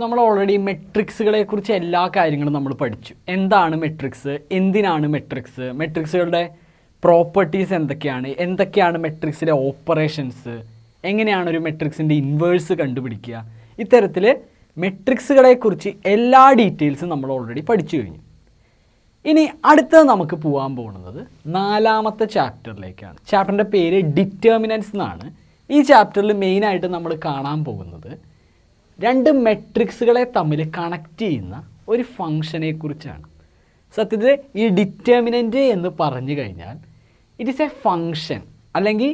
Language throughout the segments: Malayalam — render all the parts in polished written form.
നമ്മൾ ഓൾറെഡി മെട്രിക്സുകളെ കുറിച്ച് എല്ലാ കാര്യങ്ങളും നമ്മൾ പഠിച്ചു. എന്താണ് മെട്രിക്സ്, എന്തിനാണ് മെട്രിക്സ്, മെട്രിക്സുകളുടെ പ്രോപ്പർട്ടീസ് എന്തൊക്കെയാണ് മെട്രിക്സിലെ ഓപ്പറേഷൻസ്, എങ്ങനെയാണ് ഒരു മെട്രിക്സിൻ്റെ ഇൻവേഴ്സ് കണ്ടുപിടിക്കുക, ഇത്തരത്തിൽ മെട്രിക്സുകളെക്കുറിച്ച് എല്ലാ ഡീറ്റെയിൽസും നമ്മൾ ഓൾറെഡി പഠിച്ചു കഴിഞ്ഞു. ഇനി അടുത്തത് നമുക്ക് പോകാൻ പോകുന്നത് 4ാമത്തെ ചാപ്റ്ററിലേക്കാണ്. ചാപ്റ്ററിൻ്റെ പേര് ഡിറ്റർമിനൻസ് എന്നാണ്. ഈ ചാപ്റ്ററിൽ മെയിനായിട്ട് നമ്മൾ കാണാൻ പോകുന്നത് രണ്ട് മെട്രിക്സുകളെ തമ്മിൽ കണക്ട് ചെയ്യുന്ന ഒരു ഫംഗ്ഷനെ കുറിച്ചാണ്. സത്യത്തിൽ ഈ ഡിറ്റർമിനൻ്റ് എന്ന് പറഞ്ഞു കഴിഞ്ഞാൽ ഇറ്റ് ഈസ് എ ഫംഗ്ഷൻ, അല്ലെങ്കിൽ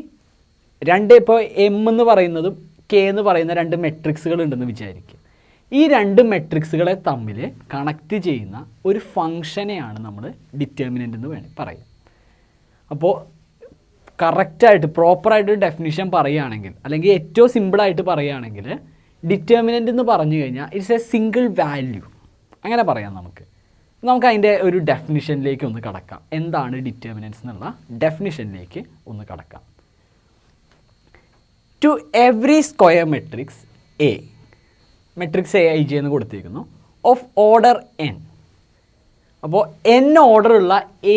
ഇപ്പോൾ എം എന്ന് പറയുന്നതും കെ എന്ന് പറയുന്ന രണ്ട് മെട്രിക്സുകൾ ഉണ്ടെന്ന് വിചാരിക്കുക. ഈ രണ്ട് മെട്രിക്സുകളെ തമ്മിൽ കണക്ട് ചെയ്യുന്ന ഒരു ഫംഗ്ഷനെയാണ് നമ്മൾ ഡിറ്റർമിനൻ്റ് എന്ന് വേണമെങ്കിൽ പറയാം. അപ്പോൾ കറക്റ്റായിട്ട് പ്രോപ്പറായിട്ട് ഡെഫിനിഷൻ പറയുകയാണെങ്കിൽ, അല്ലെങ്കിൽ ഏറ്റവും സിമ്പിളായിട്ട് പറയുകയാണെങ്കിൽ, ഡിറ്റർമിനൻ്റ് എന്ന് പറഞ്ഞു കഴിഞ്ഞാൽ ഇറ്റ്സ് എ സിംഗിൾ വാല്യൂ, അങ്ങനെ പറയാം. നമുക്ക് അതിൻ്റെ ഒരു ഡെഫിനിഷനിലേക്ക് ഒന്ന് കടക്കാം. എന്താണ് ഡിറ്റർമിനൻസ് എന്നുള്ള ഡെഫിനിഷനിലേക്ക് ഒന്ന് കടക്കാം. To every square matrix A, matrix A I J എന്ന് കൊടുത്തിരിക്കുന്നു, ഓഫ് ഓർഡർ എൻ. അപ്പോൾ എൻ ഓർഡറുള്ള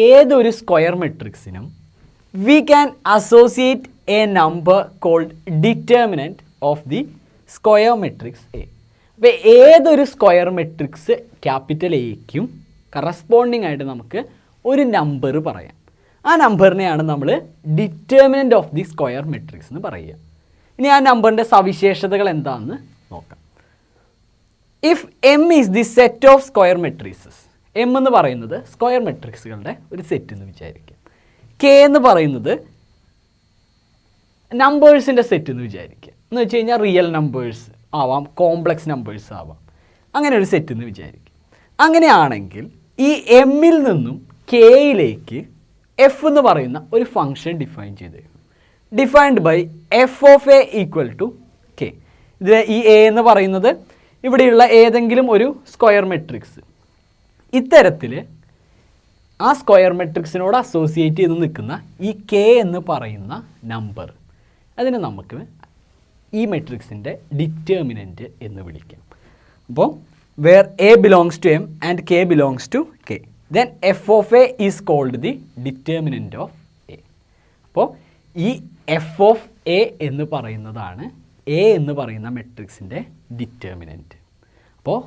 ഏതൊരു സ്ക്വയർ മെട്രിക്സിനും we can associate a number called determinant of the square matrix A. അപ്പോൾ ഏതൊരു സ്ക്വയർ മെട്രിക്സ് ക്യാപിറ്റൽ എയ്ക്കും കറസ്പോണ്ടിങ് ആയിട്ട് നമുക്ക് ഒരു നമ്പർ പറയാം. ആ നമ്പറിനെയാണ് നമ്മൾ determinant of the square matrix എന്ന് പറയുക. ഇനി ആ നമ്പറിൻ്റെ സവിശേഷതകൾ എന്താണെന്ന് നോക്കാം. If M is the set of square matrixes, M എന്ന് പറയുന്നത് സ്ക്വയർ മെട്രിക്സുകളുടെ ഒരു സെറ്റ് എന്ന് വിചാരിക്കാം. കെ എന്ന് പറയുന്നത് നമ്പേഴ്സിൻ്റെ സെറ്റ് എന്ന് വിചാരിക്കുക. എന്ന് വെച്ച് കഴിഞ്ഞാൽ റിയൽ നമ്പേഴ്സ് ആവാം, കോംപ്ലക്സ് നമ്പേഴ്സ് ആവാം, അങ്ങനെ ഒരു സെറ്റ് എന്ന് വിചാരിക്കും. അങ്ങനെയാണെങ്കിൽ ഈ എമ്മിൽ നിന്നും കെയിലേക്ക് എഫ് എന്ന് പറയുന്ന ഒരു ഫംഗ്ഷൻ ഡിഫൈൻ ചെയ്തിരിക്കും. Defined by f of a equal to k. ഇതിൽ ഈ എ എന്ന് പറയുന്നത് ഇവിടെയുള്ള ഏതെങ്കിലും ഒരു സ്ക്വയർ മെട്രിക്സ്. ഇത്തരത്തിൽ ആ സ്ക്വയർ മെട്രിക്സിനോട് അസോസിയേറ്റ് ചെയ്ത് നിൽക്കുന്ന ഈ കെ എന്ന് പറയുന്ന നമ്പർ, അതിനെ നമുക്ക് ഈ മെട്രിക്സിൻ്റെ ഡിറ്റർമിനൻറ്റ് എന്ന് വിളിക്കാം. അപ്പോൾ where a belongs to M and K belongs to K, then F of A is called the determinant of A. അപ്പോൾ ഈ എഫ് ഓഫ് എ എന്ന് പറയുന്നതാണ് എ എന്ന് പറയുന്ന മെട്രിക്സിൻ്റെ ഡിറ്റർമിനൻറ്റ്. അപ്പോൾ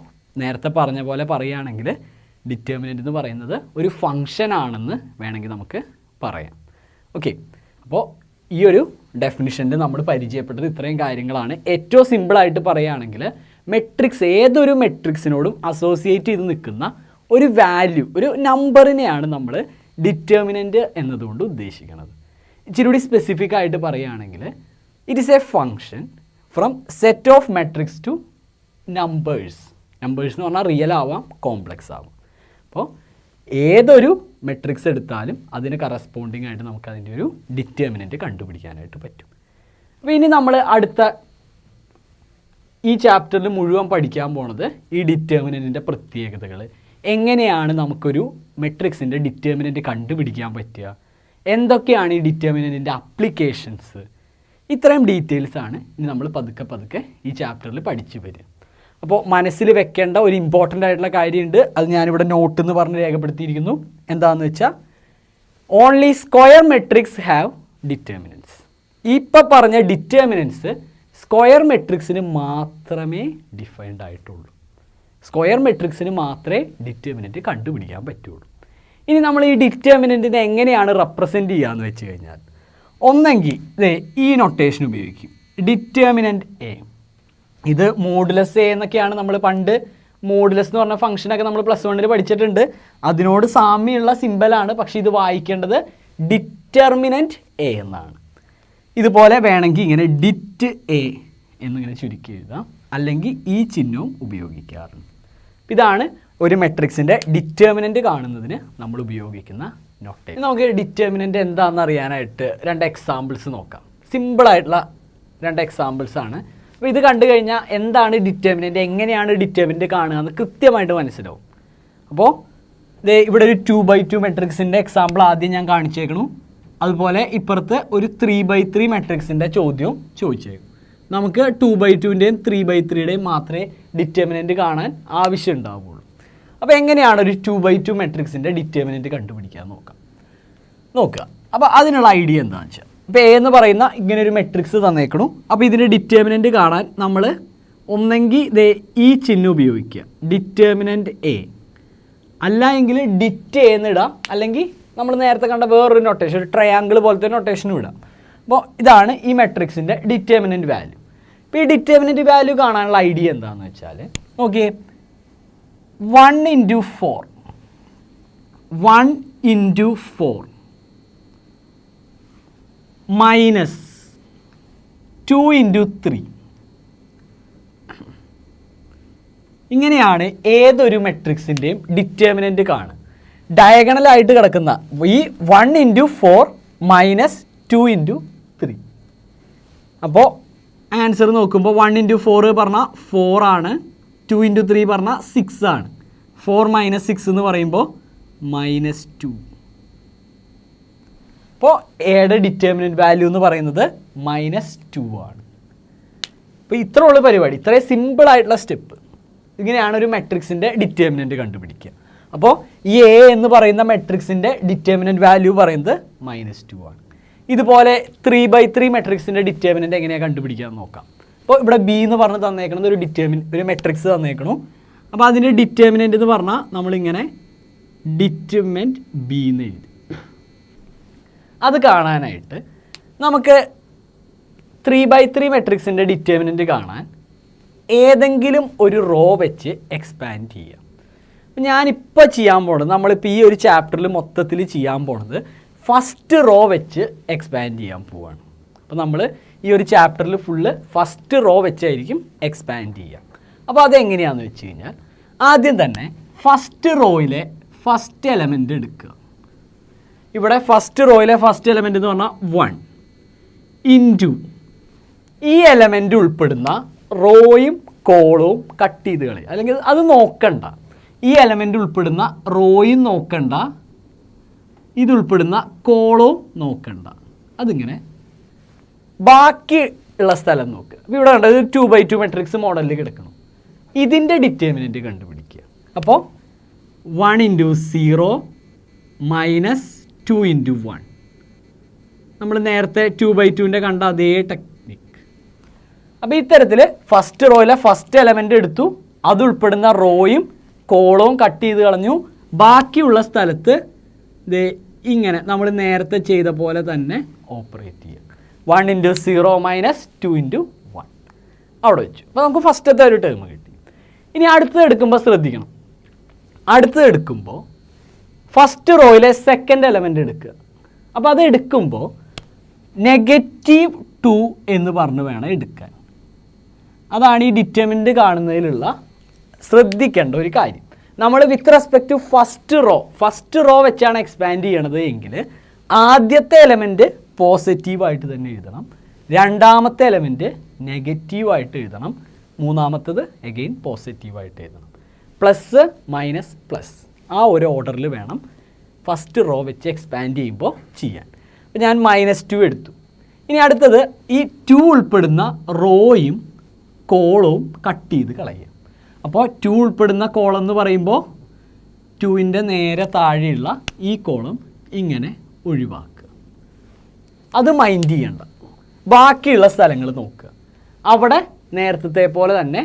നേരത്തെ പറഞ്ഞ പോലെ പറയുകയാണെങ്കിൽ ഡിറ്റർമിനൻറ്റ് എന്ന് പറയുന്നത് ഒരു ഫംഗ്ഷൻ ആണെന്ന് വേണമെങ്കിൽ നമുക്ക് പറയാം. ഓക്കെ, അപ്പോൾ ഈ ഒരു ഡെഫിനിഷനിൽ നമ്മൾ പരിചയപ്പെട്ടത് ഇത്രയും കാര്യങ്ങളാണ്. ഏറ്റവും സിമ്പിളായിട്ട് പറയുകയാണെങ്കിൽ മെട്രിക്സ്, ഏതൊരു മെട്രിക്സിനോടും അസോസിയേറ്റ് ചെയ്ത് നിൽക്കുന്ന ഒരു വാല്യൂ, ഒരു നമ്പറിനെയാണ് നമ്മൾ ഡിറ്റർമിനൻറ്റ് എന്നതുകൊണ്ട് ഉദ്ദേശിക്കുന്നത്. ഇച്ചിരി കൂടി സ്പെസിഫിക് ആയിട്ട് പറയുകയാണെങ്കിൽ it is A function from set of matrix two numbers. Numbers എന്ന് പറഞ്ഞാൽ റിയൽ ആവാം, കോംപ്ലക്സ് ആവാം. അപ്പോൾ ഏതൊരു മെട്രിക്സ് എടുത്താലും അതിന് കറസ്പോണ്ടിങ് ആയിട്ട് നമുക്ക് അതിൻ്റെ ഒരു ഡിറ്റർമിനൻറ്റ് കണ്ടുപിടിക്കാനായിട്ട് പറ്റും. അപ്പോൾ ഇനി നമ്മൾ അടുത്ത ഈ ചാപ്റ്ററിൽ മുഴുവൻ പഠിക്കാൻ പോണത് ഈ ഡിറ്റർമിനൻറ്റിൻ്റെ പ്രത്യേകതകൾ, എങ്ങനെയാണ് നമുക്കൊരു മെട്രിക്സിൻ്റെ ഡിറ്റർമിനൻറ്റ് കണ്ടുപിടിക്കാൻ പറ്റുക, എന്തൊക്കെയാണ് ഈ ഡിറ്റർമിനൻറ്റിൻ്റെ അപ്ലിക്കേഷൻസ്, ഇത്രയും ഡീറ്റെയിൽസാണ് ഇനി നമ്മൾ പതുക്കെ ഈ ചാപ്റ്ററിൽ പഠിച്ചു വരിക. അപ്പോൾ മനസ്സിൽ വെക്കേണ്ട ഒരു ഇമ്പോർട്ടൻ്റ് ആയിട്ടുള്ള കാര്യമുണ്ട്, അത് ഞാനിവിടെ നോട്ട് എന്ന് പറഞ്ഞ് രേഖപ്പെടുത്തിയിരിക്കുന്നു. എന്താണെന്ന് വെച്ചാൽ only square matrix have determinants. ഇപ്പോൾ പറഞ്ഞ ഡിറ്റർമിനൻസ് സ്ക്വയർ മെട്രിക്സിന് മാത്രമേ ഡിഫൈൻഡ് ആയിട്ടുള്ളൂ. സ്ക്വയർ മെട്രിക്സിന് മാത്രമേ ഡിറ്റർമിനൻറ്റ് കണ്ടുപിടിക്കാൻ പറ്റുള്ളൂ. ഇനി നമ്മൾ ഈ ഡിറ്റർമിനൻറ്റിനെ എങ്ങനെയാണ് റെപ്രസെൻറ്റ് ചെയ്യുകയെന്ന് വെച്ച് കഴിഞ്ഞാൽ, ഒന്നെങ്കിൽ ഈ നൊട്ടേഷൻ ഉപയോഗിക്കും, ഡിറ്റർമിനൻറ്റ് എ. ഇത് മോഡുലസ് എ എന്നൊക്കെയാണ് നമ്മൾ പണ്ട് മോഡുലസ് എന്ന് പറഞ്ഞ ഫംഗ്ഷനൊക്കെ നമ്മൾ +1 പഠിച്ചിട്ടുണ്ട്. അതിനോട് സാമ്യമുള്ള സിമ്പലാണ്, പക്ഷേ ഇത് വായിക്കേണ്ടത് ഡിറ്റർമിനൻറ്റ് എ എന്നാണ്. ഇതുപോലെ വേണമെങ്കിൽ ഇങ്ങനെ ഡിറ്റ് എ എന്നിങ്ങനെ ചുരുക്കി എഴുതാം, അല്ലെങ്കിൽ ഈ ചിഹ്നവും ഉപയോഗിക്കാറുണ്ട്. ഇതാണ് ഒരു മെട്രിക്സിൻ്റെ ഡിറ്റർമിനൻറ്റ് കാണുന്നതിന് നമ്മൾ ഉപയോഗിക്കുന്ന നൊട്ടേഷൻ. നമുക്ക് ഡിറ്റർമിനൻറ്റ് എന്താണെന്ന് അറിയാനായിട്ട് രണ്ട് എക്സാമ്പിൾസ് നോക്കാം. സിമ്പിളായിട്ടുള്ള രണ്ട് എക്സാമ്പിൾസാണ്. അപ്പോൾ ഇത് കണ്ടു കഴിഞ്ഞാൽ എന്താണ് ഡിറ്റർമിനൻറ്റ്, എങ്ങനെയാണ് ഡിറ്റർമിനൻറ്റ് കാണുക എന്ന് കൃത്യമായിട്ട് മനസ്സിലാവും. അപ്പോൾ ഇവിടെ ഒരു 2x2 മെട്രിക്സിൻ്റെ എക്സാമ്പിൾ ആദ്യം ഞാൻ കാണിച്ചേക്കണു. അതുപോലെ ഇപ്പുറത്ത് ഒരു 3x3 മെട്രിക്സിൻ്റെ ചോദ്യവും ചോദിച്ചേക്കും. നമുക്ക് 2/2ൻ്റെയും 3/3യുടെയും മാത്രമേ ഡിറ്റർമിനൻറ്റ് കാണാൻ ആവശ്യം ഉണ്ടാവുള്ളൂ. അപ്പോൾ എങ്ങനെയാണ് ഒരു 2/2 മെട്രിക്സിൻ്റെ ഡിറ്റർമിനൻറ്റ് കണ്ടുപിടിക്കാൻ നോക്കുക. അപ്പോൾ അതിനുള്ള ഐഡിയ എന്താണെന്ന് വെച്ചാൽ, ഇപ്പോൾ എ എന്ന് പറയുന്ന ഇങ്ങനെ ഒരു മെട്രിക്സ് തന്നേക്കണു. അപ്പോൾ ഇതിൻ്റെ ഡിറ്റർമിനൻറ്റ് കാണാൻ നമ്മൾ ഒന്നെങ്കിൽ ഈ ചിഹ്നം ഉപയോഗിക്കുക, ഡിറ്റർമിനൻറ്റ് എ, അല്ല എങ്കിൽ ഡിറ്റ് എന്ന് ഇടാം, അല്ലെങ്കിൽ നമ്മൾ നേരത്തെ കണ്ട വേറൊരു നൊട്ടേഷൻ, ഒരു ട്രയാങ്കിൾ പോലത്തെ നൊട്ടേഷനും ഇടാം. അപ്പോൾ ഇതാണ് ഈ മെട്രിക്സിൻ്റെ ഡിറ്റർമിനൻറ്റ് വാല്യൂ. ഇപ്പോൾ ഈ ഡിറ്റർമിനൻറ്റ് വാല്യൂ കാണാനുള്ള ഐഡിയ എന്താണെന്ന് വെച്ചാൽ, നോക്കിയേ, 1 × 4 1 × 4 മൈനസ് 2 × 3 ഇങ്ങനെയാണ് ഏതൊരു മെട്രിക്സിൻ്റെയും ഡിറ്റർമിനൻറ്റ് കാണുക. ഡയഗണലായിട്ട് കിടക്കുന്ന ഈ 1 × 4 മൈനസ് 2 × 3. അപ്പോൾ ആൻസർ നോക്കുമ്പോൾ 1 × 4 പറഞ്ഞാൽ 4 ആണ്, 2 × 3 പറഞ്ഞാൽ 6 ആണ്. 4 - 6 എന്ന് പറയുമ്പോൾ -2. അപ്പോൾ എയുടെ ഡിറ്റർമിനൻറ്റ് വാല്യൂ എന്ന് പറയുന്നത് -2 ആണ്. അപ്പോൾ ഇത്ര ഉള്ള പരിപാടി, ഇത്രയും സിമ്പിളായിട്ടുള്ള സ്റ്റെപ്പ്. ഇങ്ങനെയാണ് ഒരു മെട്രിക്സിൻ്റെ ഡിറ്റർമിനൻറ്റ് കണ്ടുപിടിക്കുക. അപ്പോൾ ഈ എ എന്ന് പറയുന്ന മെട്രിക്സിൻ്റെ ഡിറ്റർമിനൻറ്റ് വാല്യൂ പറയുന്നത് -2 ആണ്. ഇതുപോലെ 3/3 മെട്രിക്സിൻ്റെ ഡിറ്റർമിനൻറ്റ് എങ്ങനെയാണ് കണ്ടുപിടിക്കാൻ നോക്കാം. അപ്പോൾ ഇവിടെ ബി എന്ന് പറഞ്ഞ് തന്നേക്കുന്നത് ഒരു മെട്രിക്സ് തന്നേക്കണു. അപ്പോൾ അതിൻ്റെ ഡിറ്റർമിനൻറ്റ് എന്ന് പറഞ്ഞാൽ നമ്മളിങ്ങനെ ഡിറ്റർമിനൻറ്റ് ബി എന്ന് എഴുതി. അത് കാണാനായിട്ട് നമുക്ക് 3/3 മെട്രിക്സിൻ്റെ ഡിറ്റർമിനൻറ്റ് കാണാൻ ഏതെങ്കിലും ഒരു റോ വെച്ച് എക്സ്പാൻഡ് ചെയ്യാം. ഞാനിപ്പോൾ ചെയ്യാൻ പോണത്, നമ്മളിപ്പോൾ ഈ ഒരു ചാപ്റ്ററിൽ മൊത്തത്തിൽ ചെയ്യാൻ പോണത് ഫസ്റ്റ് റോ വെച്ച് എക്സ്പാൻഡ് ചെയ്യാൻ പോവുകയാണ്. അപ്പോൾ നമ്മൾ ഈ ഒരു ചാപ്റ്ററിൽ ഫുള്ള് ഫസ്റ്റ് റോ വെച്ചായിരിക്കും എക്സ്പാൻഡ് ചെയ്യുക. അപ്പോൾ അതെങ്ങനെയാണെന്ന് വെച്ച് കഴിഞ്ഞാൽ, ആദ്യം തന്നെ ഫസ്റ്റ് റോയിലെ ഫസ്റ്റ് എലമെൻ്റ് എടുക്കുക. ഇവിടെ ഫസ്റ്റ് റോയിലെ ഫസ്റ്റ് എലമെൻ്റ് എന്ന് പറഞ്ഞാൽ 1 ഇൻറ്റു ഈ എലമെൻ്റ് ഉൾപ്പെടുന്ന റോയും കോളവും കട്ട് ചെയ്ത് കളി, അല്ലെങ്കിൽ അത് നോക്കണ്ട. ഈ എലമെൻ്റ് ഉൾപ്പെടുന്ന റോയും നോക്കണ്ട, ഇതുൾപ്പെടുന്ന കോളവും നോക്കണ്ട. അതിങ്ങനെ ബാക്കി ഉള്ള സ്ഥലം നോക്കുക. അപ്പോൾ ഇവിടെ കണ്ടത് 2/2 മെട്രിക്സ് മോഡലിൽ കിടക്കണം. ഇതിൻ്റെ ഡിറ്റർമിനൻറ്റ് കണ്ടുപിടിക്കുക. അപ്പോൾ 1 × 0 മൈനസ് 2 × 1. നമ്മൾ നേരത്തെ 2/2ൻ്റെ കണ്ട അതേ ടെക്നിക്ക്. അപ്പോൾ ഇത്തരത്തിൽ ഫസ്റ്റ് റോയിലെ ഫസ്റ്റ് എലമെൻ്റ് എടുത്തു, അതുൾപ്പെടുന്ന റോയും കോളവും കട്ട് ചെയ്ത് കളഞ്ഞു. ബാക്കിയുള്ള സ്ഥലത്ത് ഇങ്ങനെ നമ്മൾ നേരത്തെ ചെയ്ത പോലെ തന്നെ ഓപ്പറേറ്റ് ചെയ്യുക. 1 × 0 മൈനസ് 2 × 1 അവിടെ വെച്ചു. അപ്പോൾ നമുക്ക് ഫസ്റ്റത്തെ ഒരു ടേം കിട്ടി. ഇനി അടുത്തത് എടുക്കുമ്പോൾ ശ്രദ്ധിക്കണം. അടുത്തത് എടുക്കുമ്പോൾ ഫസ്റ്റ് റോയിലെ സെക്കൻഡ് എലമെൻ്റ് എടുക്കുക. അപ്പോൾ അത് എടുക്കുമ്പോൾ -2 എന്ന് പറഞ്ഞ് വേണം എടുക്കാൻ. അതാണ് ഈ ഡിറ്റർമിനൻറ്റ് കാണുന്നതിലുള്ള ശ്രദ്ധിക്കേണ്ട ഒരു കാര്യം. നമ്മൾ with respect to first row വെച്ചാണ് എക്സ്പാൻഡ് ചെയ്യണത് എങ്കിൽ ആദ്യത്തെ എലമെൻറ്റ് പോസിറ്റീവായിട്ട് തന്നെ എഴുതണം, രണ്ടാമത്തെ എലമെൻറ്റ് നെഗറ്റീവായിട്ട് എഴുതണം, മൂന്നാമത്തത് എഗെയിൻ പോസിറ്റീവായിട്ട് എഴുതണം. പ്ലസ് മൈനസ് പ്ലസ് ആ ഒരു ഓർഡറിൽ വേണം ഫസ്റ്റ് റോ വെച്ച് എക്സ്പാൻഡ് ചെയ്യുമ്പോൾ ചെയ്യാൻ. അപ്പോൾ ഞാൻ -2 എടുത്തു. ഇനി അടുത്തത് ഈ 2 ഉൾപ്പെടുന്ന റോയും കോളവും കട്ട് ചെയ്ത് കളയുക. അപ്പോൾ 2 ഉൾപ്പെടുന്ന കോളം എന്ന് പറയുമ്പോൾ 2ൻ്റെ നേരെ താഴെയുള്ള ഈ കോളം ഇങ്ങനെ ഒഴിവാക്കുക. അത് മൈൻഡ് ചെയ്യണ്ട. ബാക്കിയുള്ള സ്ഥലങ്ങൾ നോക്കുക. അവിടെ നേരത്തെ പോലെ തന്നെ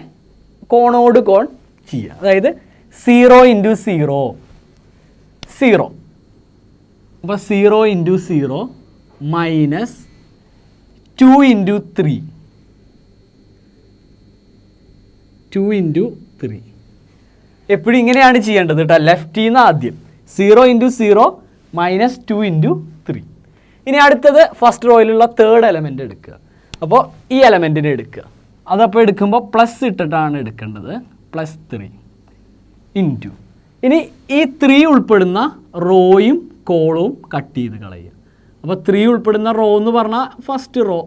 കോണോട് കോൺ ചെയ്യുക. അതായത് 0 × 0 0. അപ്പോൾ 0 × 0 മൈനസ് 2 × 3 2 × 3. എപ്പോഴും ഇങ്ങനെയാണ് ചെയ്യേണ്ടത് കേട്ടോ. ലെഫ്റ്റിൽ നിന്ന് ആദ്യം 0 × 0 മൈനസ് 2 × 3. ഇനി അടുത്തത് ഫസ്റ്റ് റോയിലുള്ള തേർഡ് എലമെൻ്റ് എടുക്കുക. അപ്പോൾ ഈ എലമെൻറ്റിനെ എടുക്കുക. അതപ്പോൾ എടുക്കുമ്പോൾ പ്ലസ് ഇട്ടിട്ടാണ് എടുക്കേണ്ടത്. +3 ഇൻറ്റു ഇനി ഈ 3 ഉൾപ്പെടുന്ന റോയും കോളവും കട്ട് ചെയ്ത് കളയുക. അപ്പോൾ 3 ഉൾപ്പെടുന്ന റോ എന്ന് പറഞ്ഞാൽ ഫസ്റ്റ് റോ,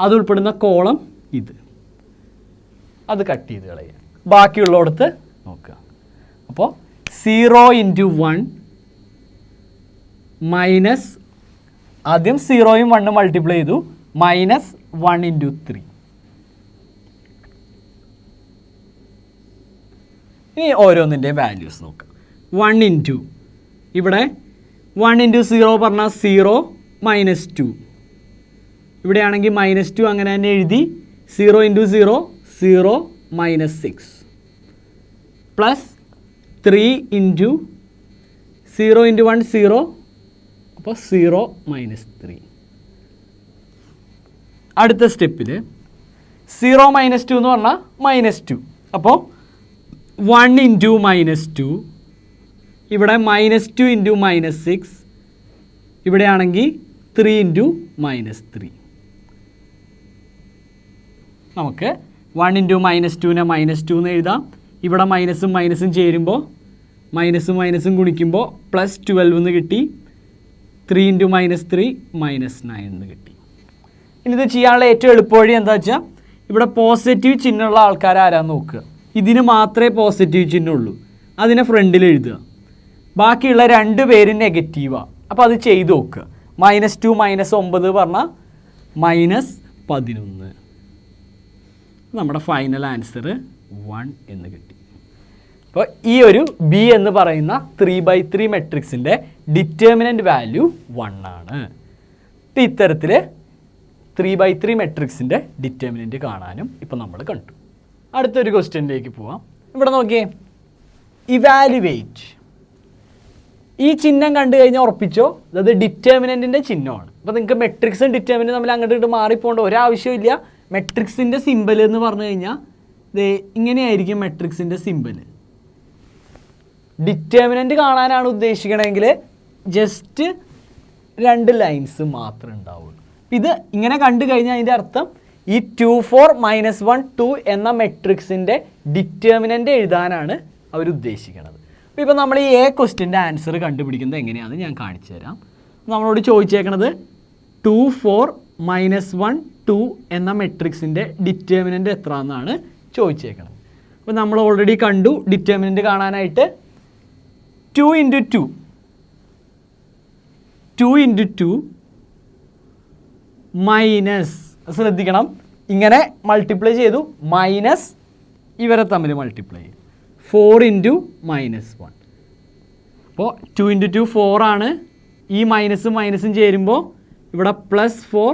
അത് ഉൾപ്പെടുന്ന കോളം ഇത്, അത് കട്ട് ചെയ്ത് കളയുക. ബാക്കിയുള്ളിടത്ത് നോക്കുക. അപ്പോൾ 0 × 1 മൈനസ് ആദ്യം 0യും 1 മൾട്ടിപ്ലൈ ചെയ്തു, -1 × 3 ഇനി ഓരോന്നിൻ്റെയും വാല്യൂസ് നോക്കാം. 1 ഇൻറ്റു ഇവിടെ 1 ഇൻറ്റു 0 പറഞ്ഞാൽ 0 -2. ഇവിടെയാണെങ്കിൽ -2 അങ്ങനെ തന്നെ എഴുതി. 0 ഇൻറ്റു 0 0 -6 പ്ലസ് 3 ഇൻറ്റു 0 ഇൻറ്റു 1 0, അപ്പോൾ 0 -3. അടുത്ത സ്റ്റെപ്പിൽ 0 -2 എന്ന് പറഞ്ഞാൽ -2. അപ്പോൾ 1 ഇൻറ്റു -2, ഇവിടെ -2 ഇൻറ്റു -6, ഇവിടെയാണെങ്കിൽ 3 ഇൻറ്റു -3. നമുക്ക് 1 ഇൻറ്റു -2നെ -2 എന്ന് എഴുതാം. ഇവിടെ മൈനസും മൈനസും ചേരുമ്പോൾ മൈനസും മൈനസും ഗുണിക്കുമ്പോൾ +12 എന്ന് കിട്ടി. 3 ഇൻറ്റു -3 -9 എന്ന് കിട്ടി. ഇനി ഇത് ചെയ്യാനുള്ള ഏറ്റവും എളുപ്പവഴി എന്താ വെച്ചാൽ ഇവിടെ പോസിറ്റീവ് ചിഹ്നമുള്ള ആൾക്കാർ ആരാന്ന് നോക്കുക. ഇതിന് മാത്രമേ പോസിറ്റീവ് ചിഹ്നമുള്ളൂ, അതിനെ ഫ്രണ്ടിൽ എഴുതുക. ബാക്കിയുള്ള 2 പേര് നെഗറ്റീവാണ്. അപ്പോൾ അത് ചെയ്ത് നോക്കുക. -2 -9 പറഞ്ഞാൽ -11. നമ്മുടെ ഫൈനൽ ആൻസർ 1 എന്ന് കിട്ടി. അപ്പോൾ ഈ ഒരു ബി എന്ന് പറയുന്ന 3/3 മെട്രിക്സിൻ്റെ ഡിറ്റർമിനൻ്റ് വാല്യൂ 1 ആണ്. അപ്പോൾ ഇത്തരത്തിൽ 3/3 മെട്രിക്സിൻ്റെ ഡിറ്റർമിനൻ്റ് കാണാനും ഇപ്പോൾ നമ്മൾ കണ്ടു. അടുത്തൊരു ക്വസ്റ്റ്യനിലേക്ക് പോവാം. ഇവിടെ നോക്കിയേ, ഇവാലുവേറ്റ്. ഈ ചിഹ്നം കണ്ടു കഴിഞ്ഞാൽ ഉറപ്പിച്ചോ അത് ഡിറ്റർമിനൻറ്റിൻ്റെ ചിഹ്നമാണ്. അപ്പോൾ നിങ്ങൾക്ക് മെട്രിക്സും ഡിറ്റർമിനൻറ്റും തമ്മിൽ അങ്ങോട്ട് ഇങ്ങോട്ട് മാറിപ്പോകേണ്ട ഒരാവശ്യമില്ല. മെട്രിക്സിൻ്റെ സിമ്പൽ എന്ന് പറഞ്ഞു കഴിഞ്ഞാൽ ഇങ്ങനെയായിരിക്കും മെട്രിക്സിൻ്റെ സിമ്പൽ. ഡിറ്റർമിനൻറ്റ് കാണാനാണ് ഉദ്ദേശിക്കണമെങ്കിൽ ജസ്റ്റ് 2 ലൈൻസ് മാത്രമേ ഉണ്ടാവുള്ളൂ. ഇത് ഇങ്ങനെ കണ്ടു കഴിഞ്ഞാൽ അതിൻ്റെ അർത്ഥം ഈ 2 4 -1 2 എന്ന മെട്രിക്സിൻ്റെ ഡിറ്റർമിനൻ്റ് എഴുതാനാണ് അവർ ഉദ്ദേശിക്കുന്നത്. അപ്പോൾ ഇപ്പോൾ നമ്മൾ ഈ ക്വസ്റ്റ്യൻ്റെ ആൻസർ കണ്ടുപിടിക്കുന്നത് എങ്ങനെയാണെന്ന് ഞാൻ കാണിച്ചു തരാം. നമ്മളോട് ചോദിച്ചേക്കണത് 2 4 -1 2 എന്ന മെട്രിക്സിൻ്റെ ഡിറ്റർമിനൻ്റ് എത്ര എന്നാണ് ചോദിച്ചേക്കണത്. അപ്പോൾ നമ്മൾ ഓൾറെഡി കണ്ടു ഡിറ്റർമിനൻ്റ് കാണാനായിട്ട് 2 ഇൻറ്റു 2 മൈനസ്, ശ്രദ്ധിക്കണം, ഇങ്ങനെ മൾട്ടിപ്ലൈ ചെയ്തു, മൈനസ് ഇവരെ തമ്മിൽ മൾട്ടിപ്ലൈ ചെയ്തു 4 ഇൻറ്റു -1. അപ്പോൾ 2 ഇൻറ്റു 2 4 ആണ്. ഈ മൈനസും മൈനസും ചേരുമ്പോൾ ഇവിടെ +4.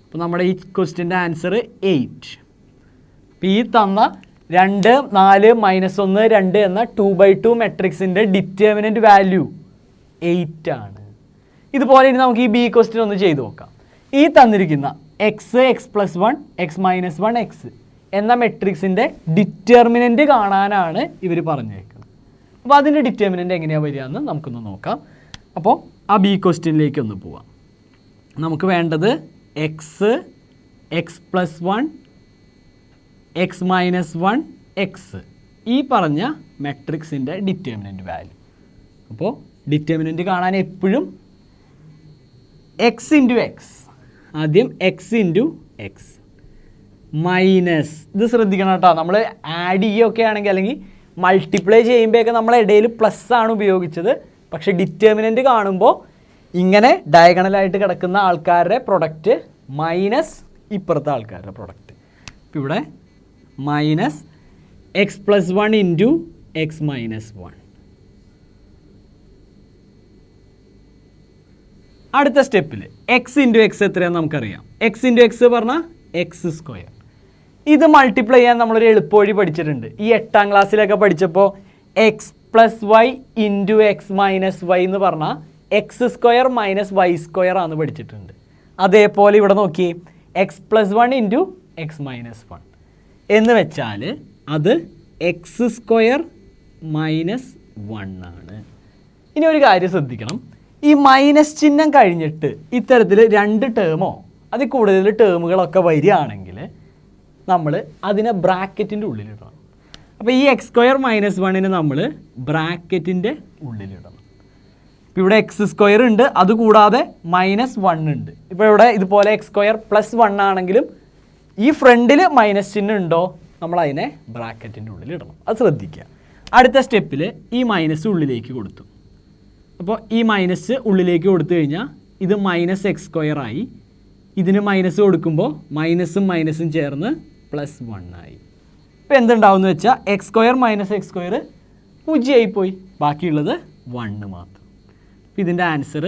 അപ്പോൾ നമ്മുടെ ഈ ക്വസ്റ്റ്യൻ്റെ ആൻസർ 8. അപ്പോൾ ഈ തന്ന 2 4 -1 2 എന്ന 2/2 മെട്രിക്സിൻ്റെ ഡിറ്റർമിനൻ്റ് വാല്യൂ 8 ആണ്. ഇതുപോലെ ഇനി നമുക്ക് ഈ ബി ക്വസ്റ്റ്യൻ ഒന്ന് ചെയ്ത് നോക്കാം. ഈ തന്നിരിക്കുന്ന x x+1 x -1 x എന്ന മെട്രിക്സിൻ്റെ ഡിറ്റർമിനൻ്റ് കാണാനാണ് ഇവർ പറഞ്ഞേക്കുന്നത്. അപ്പോൾ അതിൻ്റെ ഡിറ്റർമിനൻ്റ് എങ്ങനെയാണ് വരിക എന്ന് നമുക്കൊന്ന് നോക്കാം. അപ്പോൾ ആ ബി ക്വസ്റ്റ്യനിലേക്ക് ഒന്ന് പോവാം. നമുക്ക് വേണ്ടത് x x+1 x -1 x ഈ പറഞ്ഞ മെട്രിക്സിൻ്റെ ഡിറ്റർമിനൻ്റ് വാല്യൂ. അപ്പോൾ ഡിറ്റർമിനൻ്റ് കാണാൻ എപ്പോഴും x ഇൻറ്റു എക്സ്, ആദ്യം x ഇൻറ്റു എക്സ് മൈനസ്, ഇത് ശ്രദ്ധിക്കണം കേട്ടോ, നമ്മൾ ആഡ് ചെയ്യുകയൊക്കെ ആണെങ്കിൽ അല്ലെങ്കിൽ മൾട്ടിപ്ലൈ ചെയ്യുമ്പോഴൊക്കെ നമ്മൾ ഇടയിൽ പ്ലസ് ആണ് ഉപയോഗിച്ചത്. പക്ഷേ ഡിറ്റർമിനൻ്റ് കാണുമ്പോൾ ഇങ്ങനെ ഡയഗണലായിട്ട് കിടക്കുന്ന ആൾക്കാരുടെ പ്രൊഡക്റ്റ് മൈനസ് ഇപ്പുറത്തെ ആൾക്കാരുടെ പ്രൊഡക്റ്റ്. അപ്പോൾ ഇവിടെ -x+1 ഇൻറ്റു x -1. അടുത്ത സ്റ്റെപ്പിൽ x ഇൻറ്റു എക്സ് എത്രയാണെന്ന് നമുക്കറിയാം. x ഇൻറ്റു എക്സ് പറഞ്ഞാൽ x². ഇത് മൾട്ടിപ്ലൈ ചെയ്യാൻ നമ്മളൊരു എളുപ്പവഴി പഠിച്ചിട്ടുണ്ട്. ഈ 8ാം ക്ലാസ്സിലൊക്കെ പഠിച്ചപ്പോൾ x+y ഇൻറ്റു x -y എന്ന് പറഞ്ഞാൽ x² -y² ആണെന്ന് പഠിച്ചിട്ടുണ്ട്. അതേപോലെ ഇവിടെ നോക്കി x+1 ഇൻറ്റു x -1 എന്ന് വെച്ചാൽ അത് x² -1 ആണ്. ഇനി ഒരു കാര്യം ശ്രദ്ധിക്കണം, ഈ മൈനസ് ചിഹ്നം കഴിഞ്ഞിട്ട് ഇത്തരത്തിൽ 2 ടേമോ അതിൽ കൂടുതൽ ടേമുകളൊക്കെ വരികയാണെങ്കിൽ നമ്മൾ അതിനെ ബ്രാക്കറ്റിൻ്റെ ഉള്ളിലിടണം. അപ്പോൾ ഈ x² -1നെ നമ്മൾ ബ്രാക്കറ്റിൻ്റെ ഉള്ളിലിടണം. ഇപ്പോൾ ഇവിടെ x² ഉണ്ട്, അതുകൂടാതെ -1 ഉണ്ട്. ഇപ്പോൾ ഇവിടെ ഇതുപോലെ x² +1 ആണെങ്കിലും ഈ ഫ്രണ്ടിൽ മൈനസ് ചിഹ്നം ഉണ്ടോ നമ്മൾ അതിനെ ബ്രാക്കറ്റിൻ്റെ ഉള്ളിലിടണം. അത് ശ്രദ്ധിക്കുക. അടുത്ത സ്റ്റെപ്പിൽ ഈ മൈനസ് ഉള്ളിലേക്ക് കൊടുത്തു. അപ്പോൾ ഈ മൈനസ് ഉള്ളിലേക്ക് കൊടുത്തു കഴിഞ്ഞാൽ ഇത് -x² ആയി. ഇതിന് മൈനസ് കൊടുക്കുമ്പോൾ മൈനസും മൈനസും ചേർന്ന് +1 ആയി. ഇപ്പോൾ എന്തുണ്ടാവും എന്ന് വെച്ചാൽ X square minus X square 0 ആയിപ്പോയി, ബാക്കിയുള്ളത് 1 മാത്രം. ഇതിൻ്റെ ആൻസർ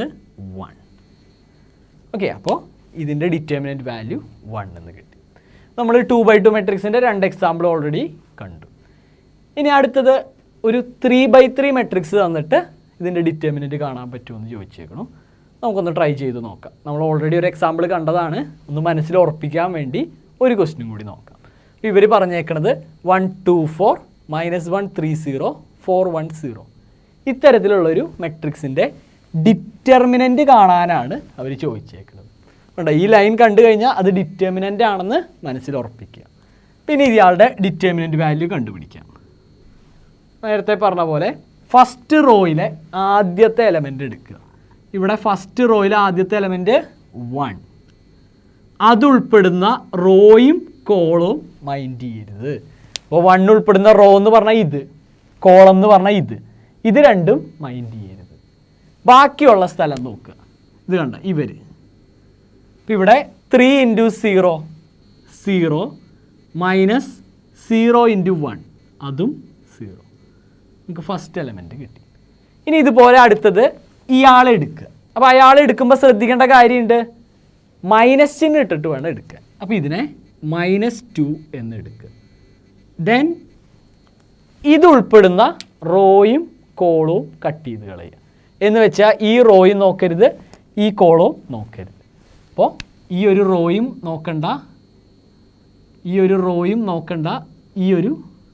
1. ഓക്കെ, അപ്പോൾ ഇതിൻ്റെ ഡിറ്റർമിനൻറ്റ് വാല്യൂ 1 എന്ന് കിട്ടി. നമ്മൾ 2x2 മെട്രിക്സിൻ്റെ 2 എക്സാമ്പിൾ ഓൾറെഡി കണ്ടു. ഇനി അടുത്തത് ഒരു 3x3 മെട്രിക്സ് തന്നിട്ട് ഇതിൻ്റെ ഡിറ്റർമിനൻറ്റ് കാണാൻ പറ്റുമെന്ന് ചോദിച്ചേക്കണം. നമുക്കൊന്ന് ട്രൈ ചെയ്ത് നോക്കാം. നമ്മൾ ഓൾറെഡി ഒരു എക്സാമ്പിൾ കണ്ടതാണ്, ഒന്ന് മനസ്സിൽ ഉറപ്പിക്കാൻ വേണ്ടി ഒരു ക്വസ്റ്റ്യൻ കൂടി നോക്കാം. അപ്പോൾ ഇവർ പറഞ്ഞേക്കണത് 1 2 4 -1 3 0 4 1 0 ഇത്തരത്തിലുള്ളൊരു മെട്രിക്സിൻ്റെ ഡിറ്റർമിനൻറ്റ് കാണാനാണ് അവർ ചോദിച്ചേക്കുന്നത്. കണ്ടോ, ഈ ലൈൻ കണ്ടു കഴിഞ്ഞാൽ അത് ഡിറ്റർമിനൻ്റ് ആണെന്ന് മനസ്സിൽ ഉറപ്പിക്കുക. പിന്നെ ഇയാളുടെ ഡിറ്റർമിനൻറ്റ് വാല്യൂ കണ്ടുപിടിക്കാം. നേരത്തെ പറഞ്ഞ പോലെ ഫസ്റ്റ് റോയിലെ ആദ്യത്തെ എലമെൻ്റ് എടുക്കുക. ഇവിടെ ഫസ്റ്റ് റോയിലെ ആദ്യത്തെ എലമെൻറ്റ് 1, അതുൾപ്പെടുന്ന റോയും കോളവും മൈൻഡ് ചെയ്യരുത്. അപ്പോൾ 1 ഉൾപ്പെടുന്ന റോ എന്ന് പറഞ്ഞാൽ ഇത്, കോളം എന്ന് പറഞ്ഞാൽ ഇത് രണ്ടും മൈൻഡ് ചെയ്യരുത്. ബാക്കിയുള്ള സ്ഥലം നോക്കുക. ഇത് കണ്ട ഇവർ. ഇപ്പം ഇവിടെ 3 × 0 0 -0 × 1 അതും 0. നമുക്ക് ഫസ്റ്റ് എലമെൻറ്റ് കിട്ടി. ഇനി ഇതുപോലെ അടുത്തത് ഇയാളെ എടുക്കുക. അപ്പോൾ അയാൾ എടുക്കുമ്പോൾ ശ്രദ്ധിക്കേണ്ട കാര്യമുണ്ട്, മൈനസ് ചിഹ്നം ഇട്ടിട്ട് വേണം എടുക്കാൻ. അപ്പോൾ ഇതിനെ -2 എന്ന് എടുക്കുക. ദെൻ ഇത് ഉൾപ്പെടുന്ന റോയും കോളവും കട്ട് ചെയ്ത് കളയുക. എന്ന് വെച്ചാൽ ഈ റോയും നോക്കരുത്, ഈ കോളവും നോക്കരുത്. അപ്പോൾ ഈ ഒരു റോയും നോക്കണ്ട, ഈ ഒരു റോയും നോക്കണ്ട, ഈ ഒരു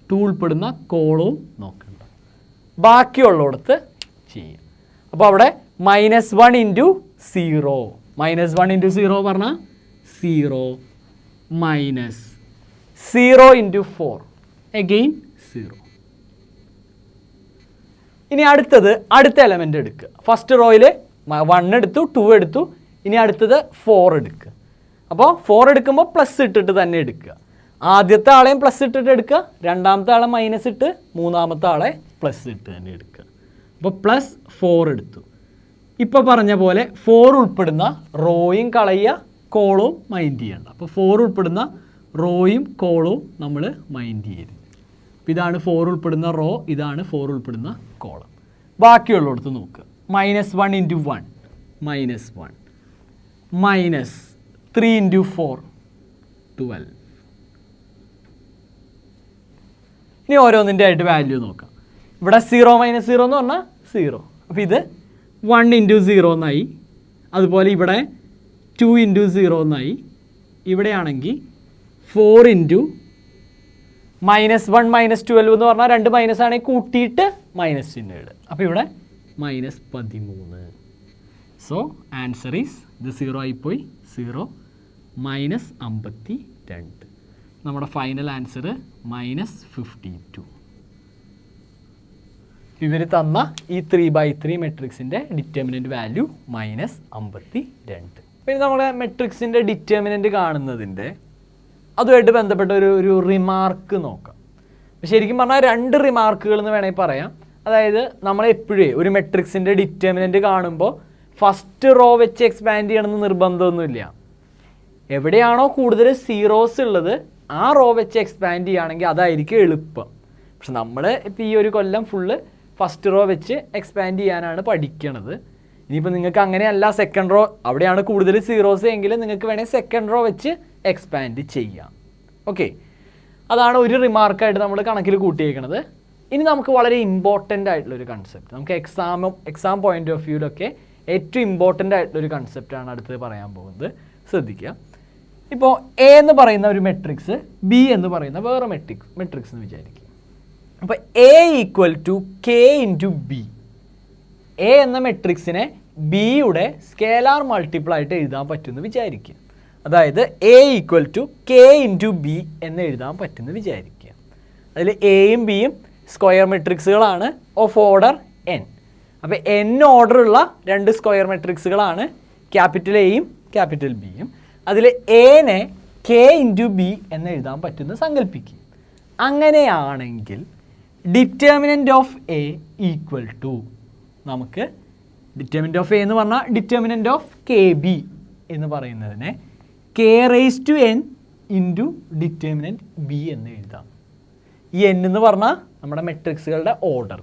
2 ഉൾപ്പെടുന്ന കോളവും നോക്കണ്ട. ബാക്കിയുള്ളിടത്ത് ചെയ്യുക. അപ്പോൾ അവിടെ -1 × 0 -1 × 0 പറഞ്ഞാൽ 0 -0 × 4 again 0. ഇനി അടുത്ത എലമെൻ്റ് എടുക്കുക. ഫസ്റ്റ് റോയിൽ 1 എടുത്തു, 2 എടുത്തു, ഇനി അടുത്തത് 4 എടുക്കുക. അപ്പോൾ 4 എടുക്കുമ്പോൾ പ്ലസ് ഇട്ടിട്ട് തന്നെ എടുക്കുക. ആദ്യത്തെ ആളെയും പ്ലസ് ഇട്ടിട്ട് എടുക്കുക, രണ്ടാമത്തെ ആളെ മൈനസ് ഇട്ട്, മൂന്നാമത്തെ ആളെ പ്ലസ് ഇട്ട് തന്നെ എടുക്കുക. അപ്പോൾ +4 എടുത്തു. ഇപ്പോൾ പറഞ്ഞ പോലെ 4 ഉൾപ്പെടുന്ന റോയും കളയുക, കോളവും മൈൻഡ് ചെയ്യണ്ട. അപ്പോൾ 4 ഉൾപ്പെടുന്ന റോയും കോളവും നമ്മൾ മൈൻഡ് ചെയ്യരുത്. അപ്പോൾ ഇതാണ് 4 ഉൾപ്പെടുന്ന റോ, ഇതാണ് 4 ഉൾപ്പെടുന്ന കോളം. ബാക്കിയുള്ളിടത്ത് നോക്കുക. -1 × 1 -1 -3 × 4 12. ഇനി ഓരോന്നിൻ്റെ ആയിട്ട് വാല്യൂ നോക്കാം. ഇവിടെ 0 - 0 എന്ന് പറഞ്ഞാൽ 0. അപ്പോൾ ഇത് 1 × 0 എന്നായി. അതുപോലെ ഇവിടെ 2 × 0 എന്നായി. ഇവിടെയാണെങ്കിൽ 4 × -1 -12 എന്ന് പറഞ്ഞാൽ 2 മൈനസ് ആണെങ്കിൽ കൂട്ടിയിട്ട് മൈനസ് ചിഹ്നം ഇടുക. അപ്പോൾ ഇവിടെ -13. സോ ആൻസർ ഈസ് ഇത് 0 ആയിപ്പോയി, 0 -52. നമ്മുടെ ഫൈനൽ ആൻസർ -52. ഇവർ തന്ന ഈ 3x3 മെട്രിക്സിൻ്റെ ഡിറ്റർമിനൻറ്റ് വാല്യൂ -52. പിന്നെ നമ്മുടെ മെട്രിക്സിൻ്റെ ഡിറ്റർമിനൻറ്റ് കാണുന്നതിൻ്റെ അതുമായിട്ട് ബന്ധപ്പെട്ട ഒരു റിമാർക്ക് നോക്കാം. ശരിക്കും പറഞ്ഞാൽ 2 റിമാർക്കുകൾ എന്ന് വേണമെങ്കിൽ പറയാം. അതായത് നമ്മളെപ്പോഴേ ഒരു മെട്രിക്സിൻ്റെ ഡിറ്റർമിനൻറ്റ് കാണുമ്പോൾ ഫസ്റ്റ് റോ വെച്ച് എക്സ്പാൻഡ് ചെയ്യണമെന്ന് നിർബന്ധമൊന്നുമില്ല. എവിടെയാണോ കൂടുതൽ സീറോസ് ഉള്ളത് ആ റോ വെച്ച് എക്സ്പാൻഡ് ചെയ്യുകയാണെങ്കിൽ അതായിരിക്കും എളുപ്പം. പക്ഷെ നമ്മൾ ഇപ്പോൾ ഈ ഒരു കൊല്ലം ഫുള്ള് ഫസ്റ്റ് റോ വെച്ച് എക്സ്പാൻഡ് ചെയ്യാനാണ് പഠിക്കണത്. ഇനിയിപ്പോൾ നിങ്ങൾക്ക് അങ്ങനെയല്ല, സെക്കൻഡ് റോ അവിടെയാണ് കൂടുതൽ സീറോസ് എങ്കിൽ നിങ്ങൾക്ക് വേണമെങ്കിൽ സെക്കൻഡ് റോ വെച്ച് എക്സ്പാൻഡ് ചെയ്യാം. ഓക്കെ, അതാണ് ഒരു റിമാർക്കായിട്ട് നമ്മൾ കണക്കിൽ കൂട്ടിയേക്കണത്. ഇനി നമുക്ക് വളരെ ഇമ്പോർട്ടൻ്റ് ആയിട്ടുള്ളൊരു കൺസെപ്റ്റ്, നമുക്ക് എക്സാം പോയിൻ്റ് ഓഫ് വ്യൂവിലൊക്കെ ഏറ്റവും ഇമ്പോർട്ടൻ്റ് ആയിട്ടുള്ളൊരു കൺസെപ്റ്റാണ് അടുത്തത് പറയാൻ പോകുന്നത്. ശ്രദ്ധിക്കുക. ഇപ്പോൾ എ എന്ന് പറയുന്ന ഒരു മെട്രിക്സ്, ബി എന്ന് പറയുന്ന വേറെ മെട്രിക്സ് എന്ന് വിചാരിക്കുക. അപ്പോൾ എ = k × b. എ എന്ന മെട്രിക്സിനെ ബിയുടെ സ്കേലാർ മൾട്ടിപ്പിൾ ആയിട്ട് എഴുതാൻ പറ്റുമെന്ന് വിചാരിക്കുക. അതായത് എ = k × b എന്ന് എഴുതാൻ പറ്റുമെന്ന് വിചാരിക്കുക. അതിൽ എയും ബിയും സ്ക്വയർ മെട്രിക്സുകളാണ് ഓഫ് ഓർഡർ n. അപ്പോൾ n ഓർഡറുള്ള 2 സ്ക്വയർ മെട്രിക്സുകളാണ് ക്യാപിറ്റൽ എയും ക്യാപിറ്റൽ ബിയും. അതിൽ എനെ k × b എന്ന് എഴുതാൻ പറ്റുമെന്ന് സങ്കല്പിക്കുക. അങ്ങനെയാണെങ്കിൽ ഡിറ്റർമിനൻ്റ് ഓഫ് എ = നമുക്ക് ഡിറ്റർമിനൻ്റ് ഓഫ് എ എന്ന് പറഞ്ഞാൽ ഡിറ്റർമിനൻ്റ് ഓഫ് kb എന്ന് പറയുന്നതിനെ k⁻n × ഡിറ്റർമിനൻ്റ് b എന്ന് എഴുതാം. ഈ n എന്ന് പറഞ്ഞാൽ നമ്മുടെ മെട്രിക്സുകളുടെ ഓർഡർ.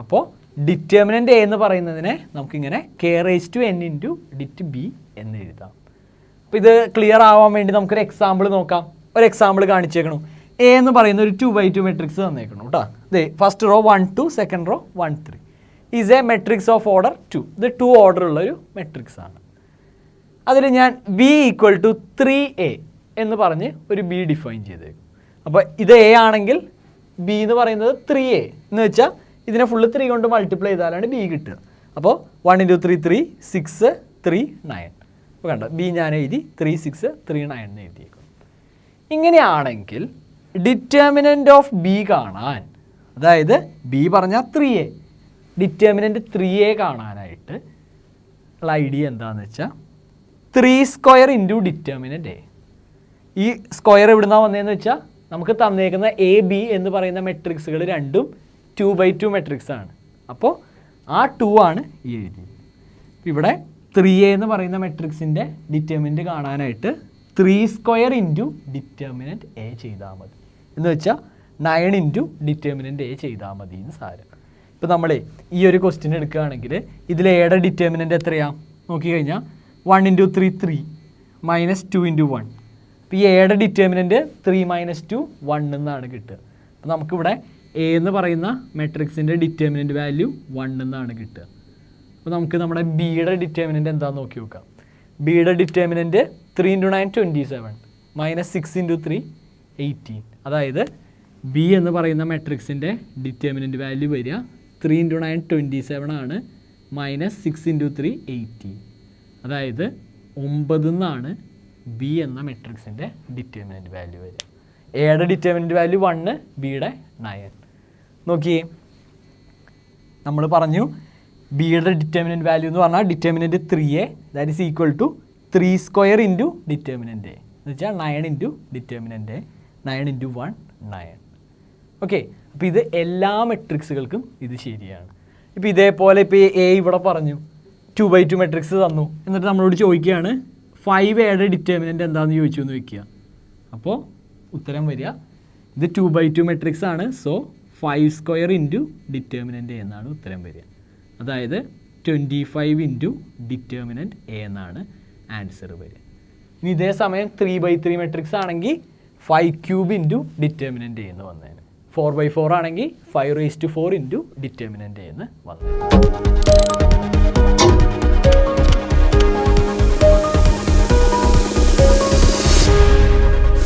അപ്പോൾ ഡിറ്റർമിനൻ്റ് എ എന്ന് പറയുന്നതിനെ നമുക്കിങ്ങനെ k⁻n ഇൻറ്റു ഡിറ്റ് ബി എന്ന് എഴുതാം. അപ്പോൾ ഇത് ക്ലിയർ ആവാൻ വേണ്ടി നമുക്കൊരു എക്സാമ്പിൾ നോക്കാം. ഒരു എക്സാമ്പിൾ കാണിച്ചേക്കണം. എ എന്ന് പറയുന്ന ഒരു 2x2 മെട്രിക്സ് തന്നേക്കണം കേട്ടോ. ഇതേ first row 1 2, second row 1 3 is A matrix of order 2. ഇത് 2 ഓർഡർ ഉള്ള ഒരു മെട്രിക്സ് ആണ്. അതിൽ ഞാൻ b ഈക്വൽ ടു 3a എന്ന് പറഞ്ഞ് ഒരു ബി ഡിഫൈൻ ചെയ്തേക്കും. അപ്പോൾ ഇത് എ ആണെങ്കിൽ ബി എന്ന് പറയുന്നത് 3a എന്ന് വെച്ചാൽ ഇതിനെ ഫുള്ള് 3 കൊണ്ട് മൾട്ടിപ്ലൈ ചെയ്താലാണ് ബി കിട്ടുക. അപ്പോൾ 1 × 3 3, 6 3 9. അപ്പോൾ കണ്ടോ ബി ഞാൻ എഴുതി 3 6 3 9 എന്ന് എഴുതിയേക്കും. ഇങ്ങനെയാണെങ്കിൽ ഡിറ്റർമിനൻ്റ് ഓഫ് ബി കാണാൻ, അതായത് ബി പറഞ്ഞാൽ 3a, ഡിറ്റർമിനൻ്റ് 3a കാണാനായിട്ട് ഉള്ള ഐഡിയ എന്താണെന്ന് വെച്ചാൽ 3² ഇൻറ്റു ഡിറ്റർമിനൻ്റ് എ. ഈ സ്ക്വയർ എവിടുന്നാണ് വന്നതെന്ന് വെച്ചാൽ നമുക്ക് തന്നേക്കുന്ന എ ബി എന്ന് പറയുന്ന മെട്രിക്സുകൾ രണ്ടും 2x2 മെട്രിക്സ് ആണ്. അപ്പോൾ ആ 2 ആണ് ഈ എഴുതിയത്. ഇവിടെ 3a എന്ന് പറയുന്ന മെട്രിക്സിൻ്റെ ഡിറ്റർമിനൻ്റ് കാണാനായിട്ട് 3² ഇൻറ്റു ഡിറ്റർമിനൻ്റ് എ ചെയ്താൽ മതി. എന്ന് വെച്ചാൽ 9 ഇൻറ്റു ഡിറ്റർമിനൻ്റ് എ ചെയ്താൽ മതി എന്ന് സാരം. ഇപ്പോൾ നമ്മളെ ഈ ഒരു ക്വസ്റ്റ്യൻ എടുക്കുകയാണെങ്കിൽ ഇതിൽ എയുടെ ഡിറ്റർമിനൻ്റ് എത്രയാണ് നോക്കിക്കഴിഞ്ഞാൽ 1 × 3 3 -2 × 1. അപ്പോൾ ഈ എയുടെ ഡിറ്റർമിനൻ്റ് 3 - 2 1 എന്നാണ് കിട്ടുക. അപ്പോൾ നമുക്കിവിടെ എ എന്ന് പറയുന്ന മെട്രിക്സിൻ്റെ ഡിറ്റർമിനൻ്റ് വാല്യൂ 1 എന്നാണ് കിട്ടുക. അപ്പോൾ നമുക്ക് നമ്മുടെ ബിയുടെ ഡിറ്റർമിനൻ്റ് എന്താണെന്ന് നോക്കി നോക്കാം. ബിയുടെ ഡിറ്റർമിനൻ്റ് 3 × 9 27 -6 × 3 18. അതായത് ബി എന്ന് പറയുന്ന മെട്രിക്സിൻ്റെ ഡിറ്റർമിനൻ്റ് വാല്യൂ വരിക 3 × 9 27 ആണ്, -6 × 3 18. അതായത് 9 എന്നാണ് ബി എന്ന മെട്രിക്സിൻ്റെ ഡിറ്റർമിനൻ്റ് വാല്യൂ വരിക. എയുടെ ഡിറ്റർമിനൻ്റ് വാല്യൂ 1, ബിയുടെ 9. നോക്കിയേ, നമ്മൾ പറഞ്ഞു ബിയുടെ ഡിറ്റർമിനൻ്റ് വാല്യൂ എന്ന് പറഞ്ഞാൽ determinant 3a that is equal to 3² into determinant A എന്ന് വെച്ചാൽ 9 ഇൻറ്റു ഡിറ്റർമിനൻ്റ് എ, 9 × 1 9. ഓക്കെ, അപ്പോൾ ഇത് എല്ലാ മെട്രിക്സുകൾക്കും ഇത് ശരിയാണ്. ഇപ്പോൾ ഇതേപോലെ ഇപ്പോൾ എ ഇവിടെ പറഞ്ഞു 2x2 മെട്രിക്സ് തന്നു, എന്നിട്ട് നമ്മളോട് ചോദിക്കുകയാണ് 5a ഡിറ്റർമിനൻ്റ് എന്താണെന്ന് ചോദിച്ചു എന്ന് വയ്ക്കുക. അപ്പോൾ ഉത്തരം വരിക ഇത് 2x2 മെട്രിക്സ് ആണ്. സോ 5² ഇൻറ്റു ഡിറ്റർമിനൻ്റ് എ എന്നാണ് ഉത്തരം വരിക. അതായത് 25 ഇൻറ്റു ഡിറ്റർമിനൻ്റ് എ എന്നാണ് ആൻസർ വരിക. ഇനി ഇതേ സമയം 3x3 മെട്രിക്സ് ആണെങ്കിൽ 5³ ഇൻറ്റു ഡിറ്റർമിനൻ്റ് എ എന്ന് വന്നേനെ. 4x4 ആണെങ്കിൽ 5⁴ ഇൻറ്റു ഡിറ്റർമിനൻ്റ് എ എന്ന് വന്നേനെ.